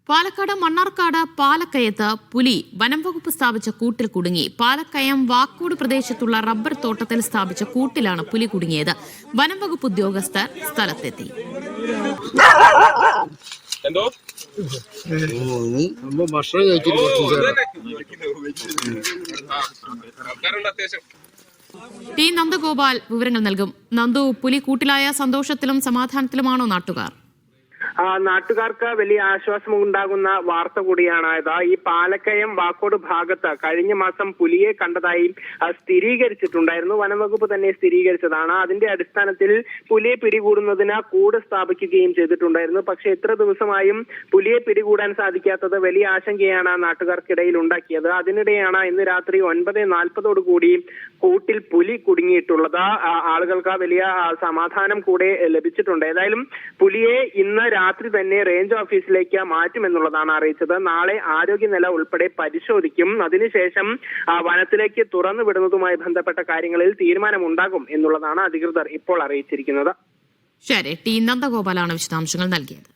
പാലക്കാട് മണ്ണാർക്കാട് പാലക്കയത്ത് പുലി വനം വകുപ്പ് സ്ഥാപിച്ച കൂട്ടിൽ കുടുങ്ങി. പാലക്കയം വാക്കോട് പ്രദേശത്തുള്ള റബ്ബർ തോട്ടത്തിൽ സ്ഥാപിച്ച കൂട്ടിലാണ് പുലി കുടുങ്ങിയത്. വനം വകുപ്പ് ഉദ്യോഗസ്ഥർ സ്ഥലത്തെത്തി. ടി നന്ദഗോപാൽ വിവരങ്ങൾ നൽകും. നന്ദു, പുലി കൂട്ടിലായ സന്തോഷത്തിലും സമാധാനത്തിലുമാണോ നാട്ടുകാർ? നാട്ടുകാർക്ക് വലിയ ആശ്വാസമുണ്ടാകുന്ന വാർത്ത കൂടിയാണ് ഇത്. ഈ പാലക്കയം വാക്കോട് ഭാഗത്ത് കഴിഞ്ഞ മാസം പുലിയെ കണ്ടതായി സ്ഥിരീകരിച്ചിട്ടുണ്ടായിരുന്നു. വനംവകുപ്പ് തന്നെ സ്ഥിരീകരിച്ചതാണ്. അതിന്റെ അടിസ്ഥാനത്തിൽ പുലിയെ പിടികൂടുന്നതിന് കൂട് സ്ഥാപിക്കുകയും ചെയ്തിട്ടുണ്ടായിരുന്നു. പക്ഷെ എത്ര ദിവസമായും പുലിയെ പിടികൂടാൻ സാധിക്കാത്തത് വലിയ ആശങ്കയാണ് നാട്ടുകാർക്കിടയിൽ ഉണ്ടാക്കിയത്. അതിനിടെയാണ് ഇന്ന് രാത്രി 9:40 കൂട്ടിൽ പുലി കുടുങ്ങിയിട്ടുള്ളത്. ആളുകൾക്ക് വലിയ സമാധാനം കൂടെ ലഭിച്ചിട്ടുണ്ട്. ഏതായാലും പുലിയെ ഇന്ന് രാത്രി തന്നെ റേഞ്ച് ഓഫീസിലേക്ക് മാറ്റുമെന്നുള്ളതാണ് അറിയിച്ചത്. നാളെ ആരോഗ്യനില ഉൾപ്പെടെ പരിശോധിക്കും. അതിനുശേഷം വനത്തിലേക്ക് തുറന്നു വിടുന്നതുമായി ബന്ധപ്പെട്ട കാര്യങ്ങളിൽ തീരുമാനമുണ്ടാകും എന്നുള്ളതാണ് അധികൃതർ ഇപ്പോൾ അറിയിച്ചിരിക്കുന്നത്. ശരി, ടി നന്ദഗോപാലാണ് വിശദാംശങ്ങൾ നൽകിയത്.